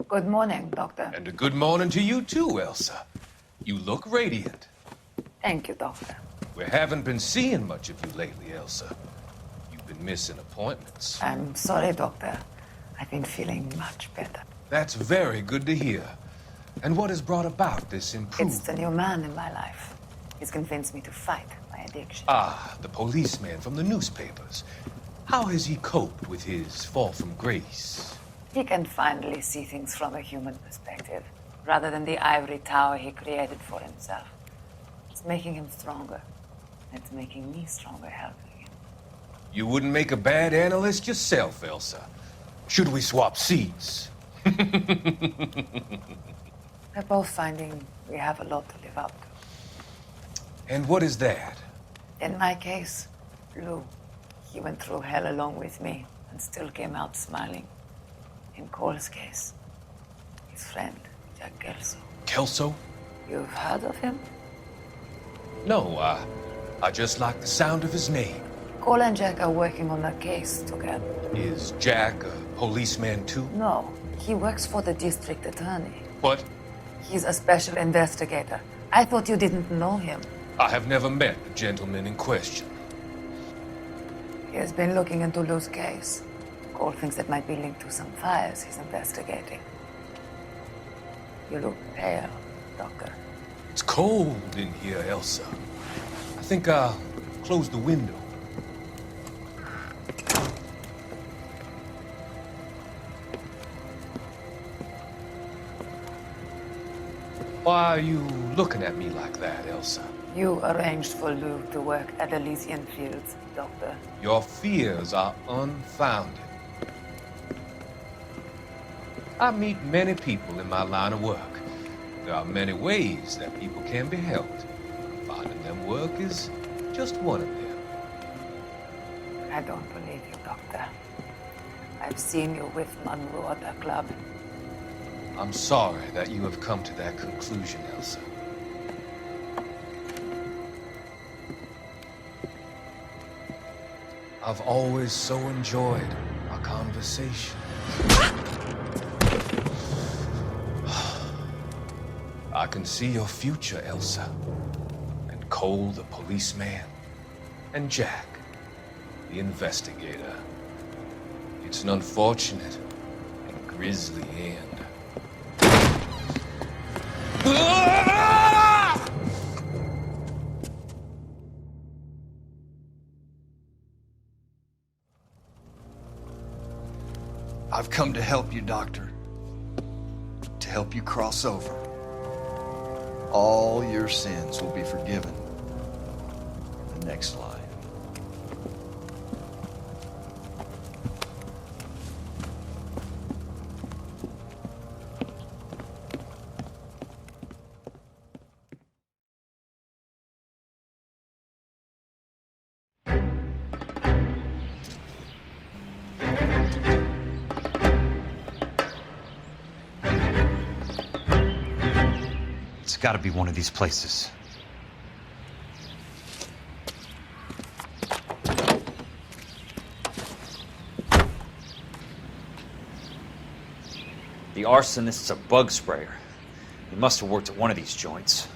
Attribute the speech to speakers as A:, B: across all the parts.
A: Good morning, Doctor.
B: And a good morning to you too, Elsa. You look radiant.
A: Thank you, Doctor.
B: We haven't been seeing much of you lately, Elsa. You've been missing appointments.
A: I'm sorry, Doctor. I've been feeling much better.
B: That's very good to hear. And what has brought about this improvement?
A: It's the new man in my life. He's convinced me to fight my addiction.
B: Ah, the policeman from the newspapers. How has he coped with his fall from grace?
A: He can finally see things from a human perspective, rather than the ivory tower he created for himself. It's making him stronger. It's making me stronger helping him.
B: You wouldn't make a bad analyst yourself, Elsa. Should we swap seats?
A: We're both finding we have a lot to live up to.
B: And what is that?
A: In my case, Lou. He went through hell along with me and still came out smiling. In Cole's case, his friend, Jack Kelso.
B: Kelso?
A: You've heard of him?
B: No, I just like the sound of his name.
A: Cole and Jack are working on a case together.
B: Is Jack a policeman too?
A: No, he works for the district attorney.
B: What?
A: He's a special investigator. I thought you didn't know him.
B: I have never met the gentleman in question.
A: He has been looking into Lou's case. Cole thinks it might be linked to some fires he's investigating. You look pale, Doctor.
B: It's cold in here, Elsa. I think I'll close the window. Why are you looking at me like that, Elsa?
A: You arranged for Lou to work at Elysian Fields, Doctor.
B: Your fears are unfounded. I meet many people in my line of work. There are many ways that people can be helped. Finding them work is just one of them.
A: I don't believe you, Doctor. I've seen you with Monroe at the club.
B: I'm sorry that you have come to that conclusion, Elsa. I've always so enjoyed our conversation. I can see your future, Elsa. And Cole, the policeman. And Jack, the investigator. It's an unfortunate and grisly end.
C: I've come to help you, Doctor. To help you cross over. All your sins will be forgiven in the next life.
D: It's got to be one of these places. The arsonist's a bug sprayer. He must have worked at one of these joints.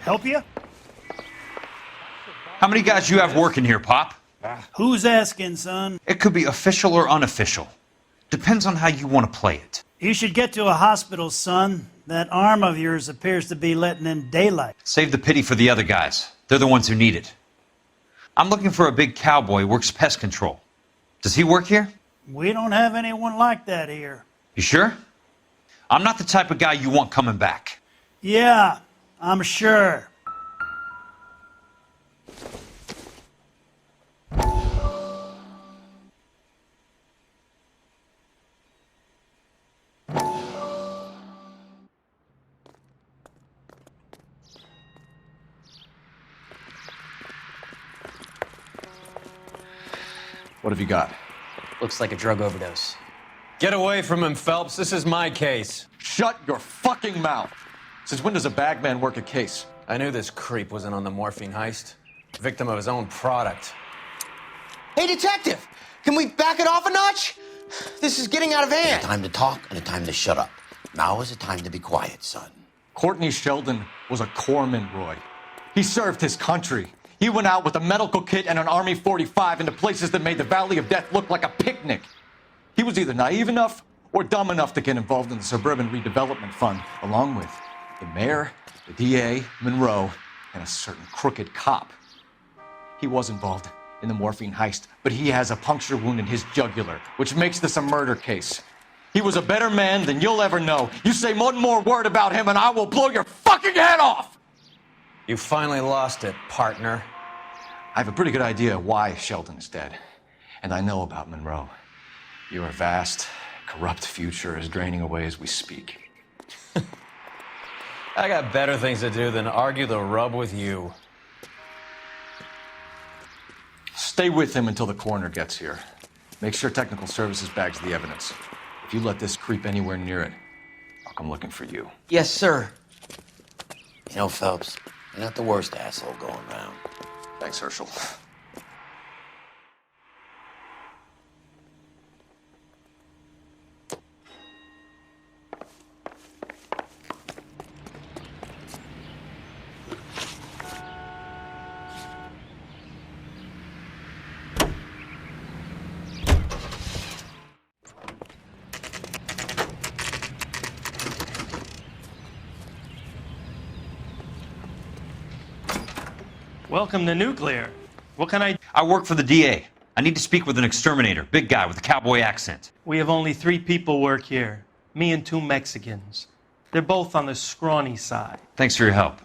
E: Help you?
D: How many guys you have working here, Pop?
E: Who's asking, son?
D: It could be official or unofficial. Depends on how you want to play it.
E: You should get to a hospital, son. That arm of yours appears to be letting in daylight.
D: Save the pity for the other guys. They're the ones who need it. I'm looking for a big cowboy who works pest control. Does he work here?
E: We don't have anyone like that here.
D: You sure? I'm not the type of guy you want coming back.
E: Yeah, I'm sure.
F: What have you got?
G: Looks like a drug overdose. Get away from him, Phelps. This is my case.
F: Shut your fucking mouth! Since when does a bagman work a case?
G: I knew this creep wasn't on the morphine heist. Victim of his own product.
H: Hey, detective! Can we back it off a notch? This is getting out of hand.
I: A time to talk and a time to shut up. Now is a time to be quiet, son.
F: Courtney Sheldon was a corpsman, Roy. He served his country. He went out with a medical kit and an Army 45 into places that made the Valley of Death look like a picnic. He was either naive enough or dumb enough to get involved in the Suburban Redevelopment Fund, along with the mayor, the DA, Monroe, and a certain crooked cop. He was involved in the morphine heist, but he has a puncture wound in his jugular, which makes this a murder case. He was a better man than you'll ever know. You say one more word about him and I will blow your fucking head off!
G: You finally lost it, partner.
F: I have a pretty good idea why Sheldon is dead. And I know about Monroe. Your vast, corrupt future is draining away as we speak.
G: I got better things to do than argue the rub with you.
F: Stay with him until the coroner gets here. Make sure technical services bags the evidence. If you let this creep anywhere near it, I'll come looking for you.
H: Yes, sir.
I: You know, Phelps, you're not the worst asshole going around.
F: Thanks, Herschel.
J: Welcome to Nuclear. What can I...
D: I work for the DA. I need to speak with an exterminator, big guy with a cowboy accent.
J: We have only 3 people work here. Me and 2 Mexicans. They're both on the scrawny side.
D: Thanks for your help.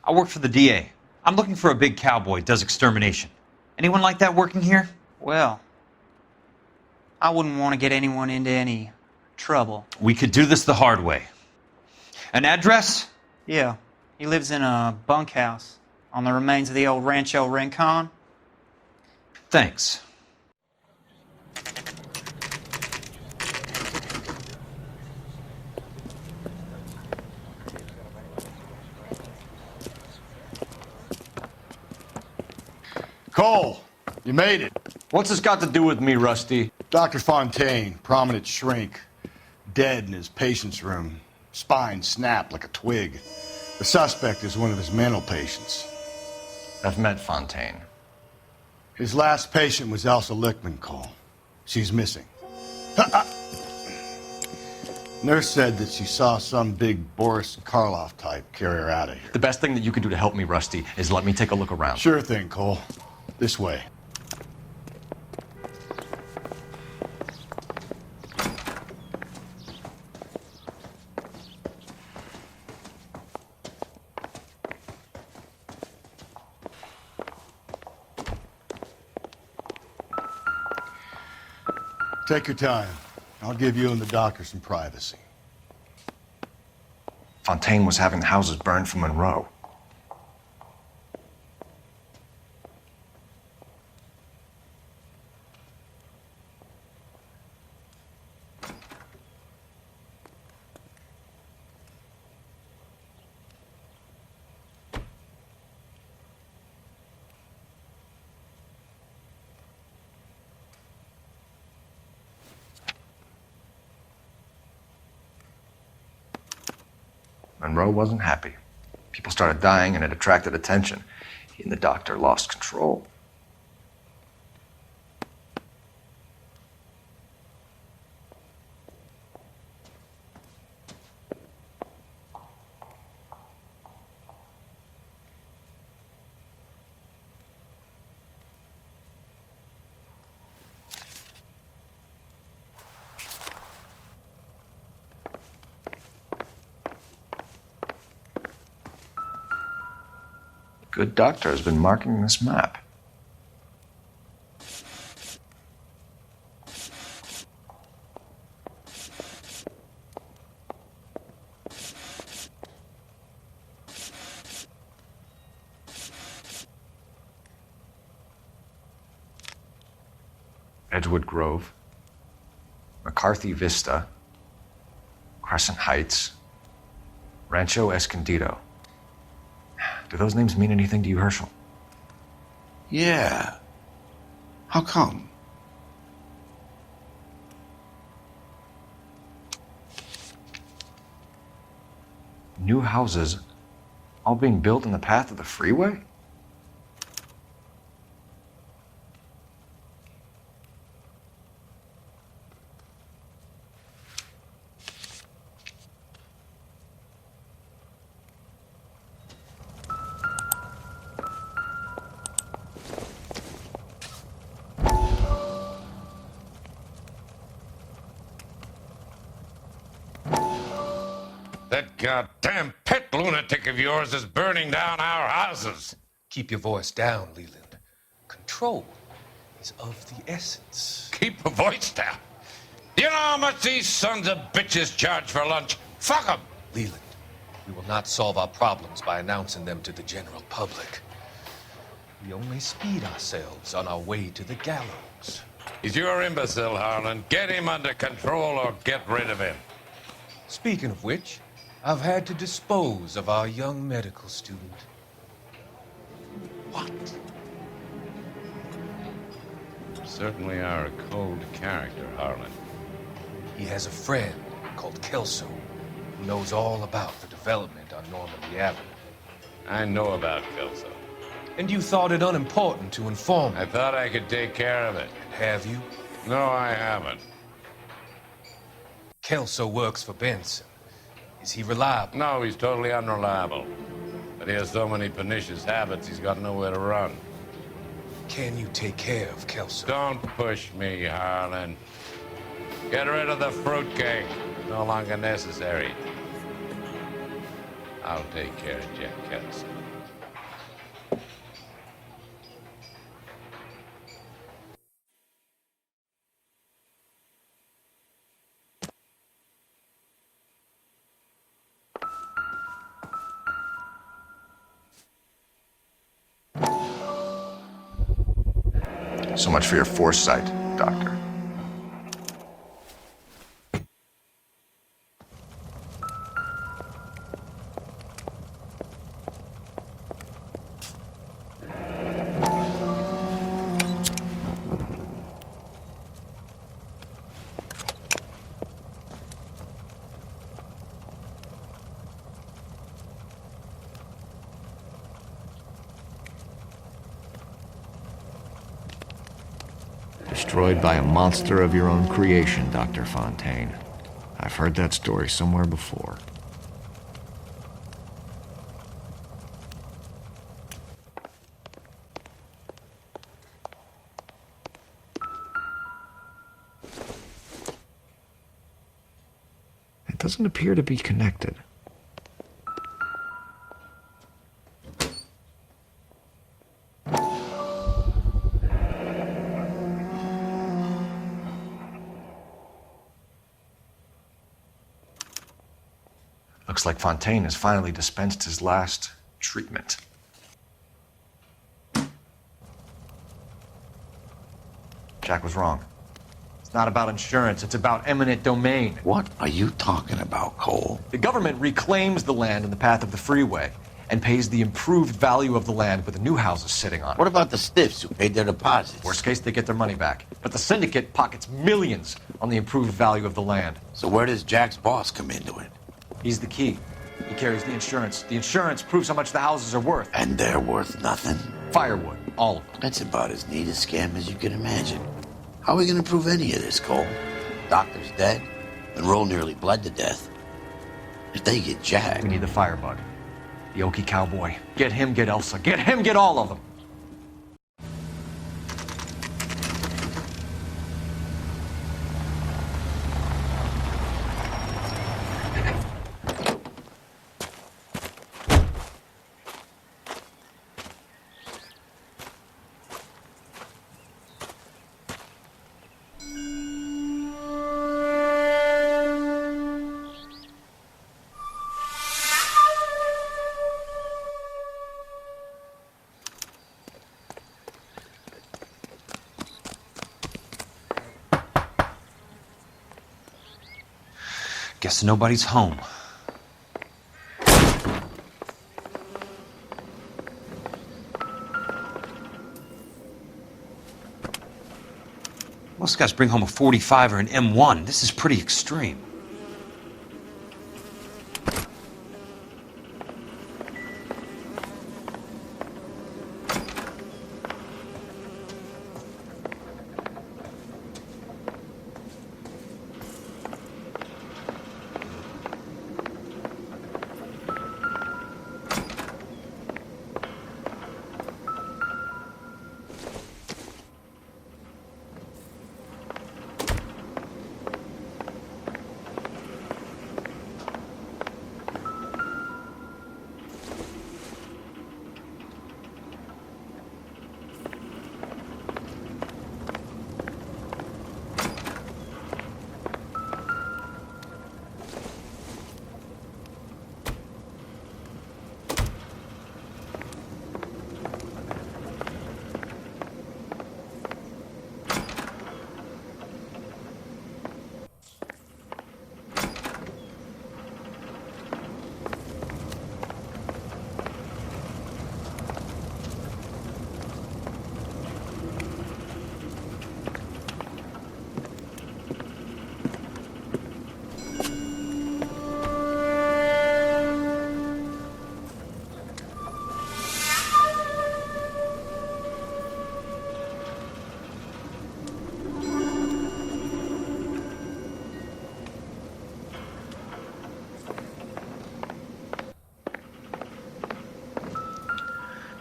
D: I work for the DA. I'm looking for a big cowboy, does extermination. Anyone like that working here?
K: Well, I wouldn't want to get anyone into any trouble.
D: We could do this the hard way. An address?
K: Yeah, he lives in a bunkhouse on the remains of the old Rancho Rincon.
D: Thanks.
C: Cole, you made it.
F: What's this got to do with me, Rusty?
C: Dr. Fontaine, prominent shrink, dead in his patient's room, spine snapped like a twig. The suspect is one of his mental patients.
F: I've met Fontaine.
C: His last patient was Elsa Lichtman, Cole. She's missing. Nurse said that she saw some big Boris Karloff type carry her out of here.
F: The best thing that you can do to help me, Rusty, is let me take a look around.
C: Sure thing, Cole. This way. Take your time. I'll give you and the doctor some privacy.
F: Fontaine was having the houses burned for Monroe. Monroe wasn't happy. People started dying and it attracted attention. He and the doctor lost control.
L: Good doctor has been marking this map. Edgewood Grove, McCarthy Vista, Crescent Heights, Rancho Escondido. Do those names mean anything to you, Herschel?
C: Yeah. How come?
L: New houses all being built in the path of the freeway?
M: That goddamn pet lunatic of yours is burning down our houses.
B: Keep your voice down, Leland. Control is of the essence.
M: Keep your voice down. Do you know how much these sons of bitches charge for lunch? Fuck them.
B: Leland, we will not solve our problems by announcing them to the general public. We only speed ourselves on our way to the gallows.
M: He's your imbecile, Harlan. Get him under control or get rid of him.
B: Speaking of which, I've had to dispose of our young medical student.
M: What? You certainly are a cold character, Harlan.
B: He has a friend called Kelso who knows all about the development on Normandy Avenue.
M: I know about Kelso.
B: And you thought it unimportant to inform me.
M: I thought I could take care of it.
B: Have you?
M: No, I haven't.
B: Kelso works for Benson. Is he reliable?
M: No, he's totally unreliable. But he has so many pernicious habits, he's got nowhere to run.
B: Can you take care of Kelso?
M: Don't push me, Harlan. Get rid of the fruitcake. No longer necessary. I'll take care of Jack Kelso.
L: So much for your foresight, Doctor.
N: Destroyed by a monster of your own creation, Dr. Fontaine. I've heard that story somewhere before. It doesn't appear to be connected.
L: Looks like Fontaine has finally dispensed his last treatment. Jack was wrong.
F: It's not about insurance, it's about eminent domain.
I: What are you talking about, Cole?
F: The government reclaims the land in the path of the freeway and pays the improved value of the land with the new houses sitting on it.
I: What about the stiffs who paid their deposits?
F: Worst case, they get their money back. But the syndicate pockets millions on the improved value of the land.
I: So where does Jack's boss come into it?
F: He's the key. He carries the insurance. The insurance proves how much the houses are worth.
I: And they're worth nothing?
F: Firewood, all of them.
I: That's about as neat a scam as you can imagine. How are we going to prove any of this, Cole? Doctor's dead. Monroe nearly bled to death. If they get Jack...
F: We need the firebug. The Okie cowboy. Get him, get Elsa. Get him, get all of them.
D: Guess nobody's home. Most guys bring home a 45 or an M1. This is pretty extreme.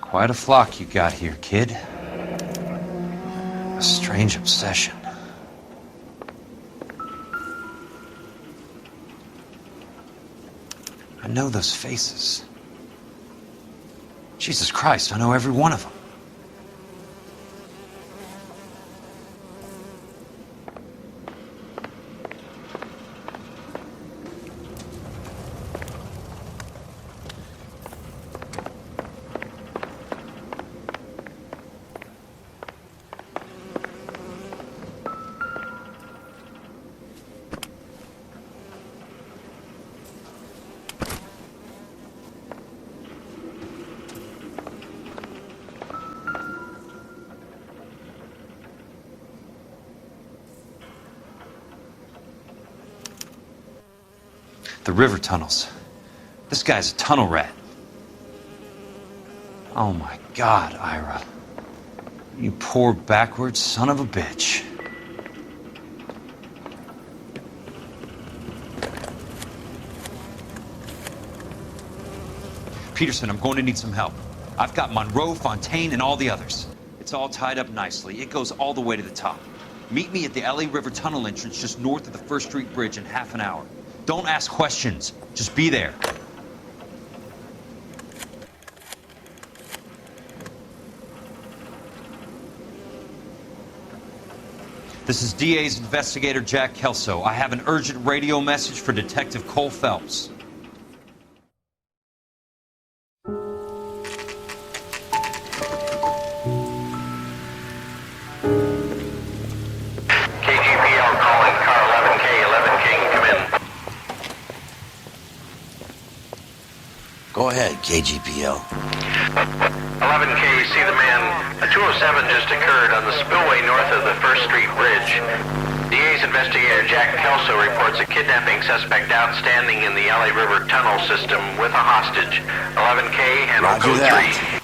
D: Quite a flock you got here, kid. A strange obsession. I know those faces. Jesus Christ, I know every one of them. The river tunnels. This guy's a tunnel rat. Oh my God, Ira. You poor backwards son of a bitch. Peterson, I'm going to need some help. I've got Monroe, Fontaine, and all the others. It's all tied up nicely. It goes all the way to the top. Meet me at the LA River Tunnel entrance just north of the First Street Bridge in half an hour. Don't ask questions. Just be there. This is DA's investigator Jack Kelso. I have an urgent radio message for Detective Cole Phelps.
I: Go ahead, KGPL.
O: 11K, see the man. A 207 just occurred on the spillway north of the First Street Bridge. DA's investigator Jack Kelso reports a kidnapping suspect outstanding in the LA River tunnel system with a hostage. 11K, handle
I: Roger
O: code
I: that.
O: 3.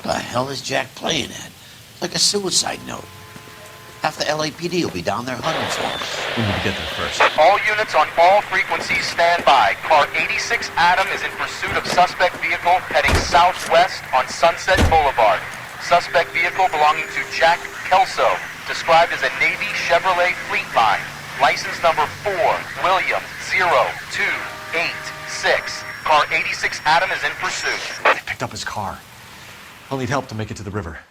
I: What the hell is Jack playing at? Like a suicide note. Half the LAPD will be down there hunting for him.
L: We need to get there first.
P: All units on all frequencies stand by. Car 86 Adam is in pursuit of suspect vehicle heading southwest on Sunset Boulevard. Suspect vehicle belonging to Jack Kelso, described as a Navy Chevrolet Fleetline. License number 4, William 0286. Car 86 Adam is in pursuit.
L: They picked up his car. I'll need help to make it to the river.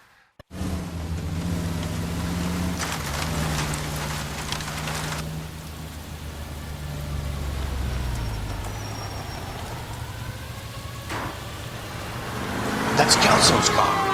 I: That's Kelso's car.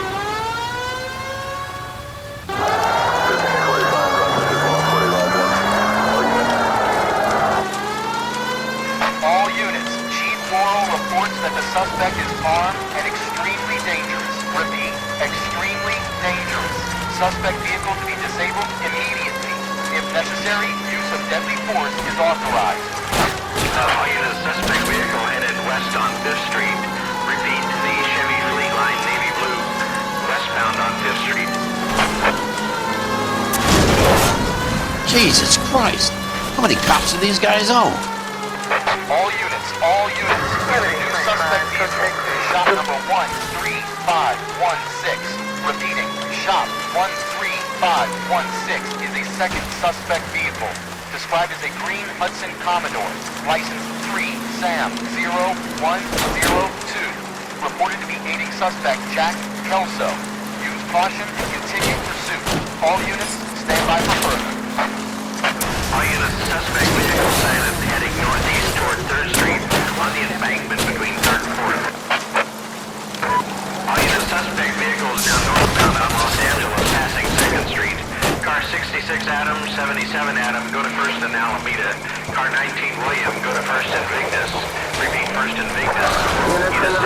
P: Suspect is armed and extremely dangerous. Repeat, extremely dangerous. Suspect vehicle to be disabled immediately. If necessary, use of deadly force is authorized.
O: All units, suspect vehicle headed west on 5th Street. Repeat, the Chevy Fleet Line Navy Blue, westbound on 5th Street.
I: Jesus Christ! How many cops do these guys own?
P: All units, new suspect vehicle. Shop number 13516. Repeating, shop 13516 is a second suspect vehicle. Described as a green Hudson Commodore, license 3 Sam 0102. Reported to be aiding suspect Jack Kelso. Use caution and continue pursuit. All units, stand by for further.
O: All units, suspect vehicle sighted heading northeast toward 3rd Street on the embankment between 3rd and 4th. All units, suspect vehicles now northbound on Los Angeles passing 2nd Street. Car 66 Adam, 77 Adam, go to 1st and Alameda. Car 19 William, go to 1st and Vignes. Repeat, 1st and Vignes. Units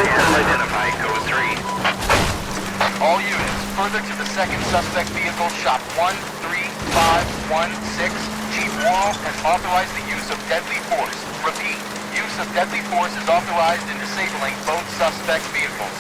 O: identified, code 3.
P: All units, further to the second suspect vehicle, shop 13516. Chief Worrell has authorized the use of deadly force. Repeat, use of deadly force is authorized in disabling both suspect vehicles.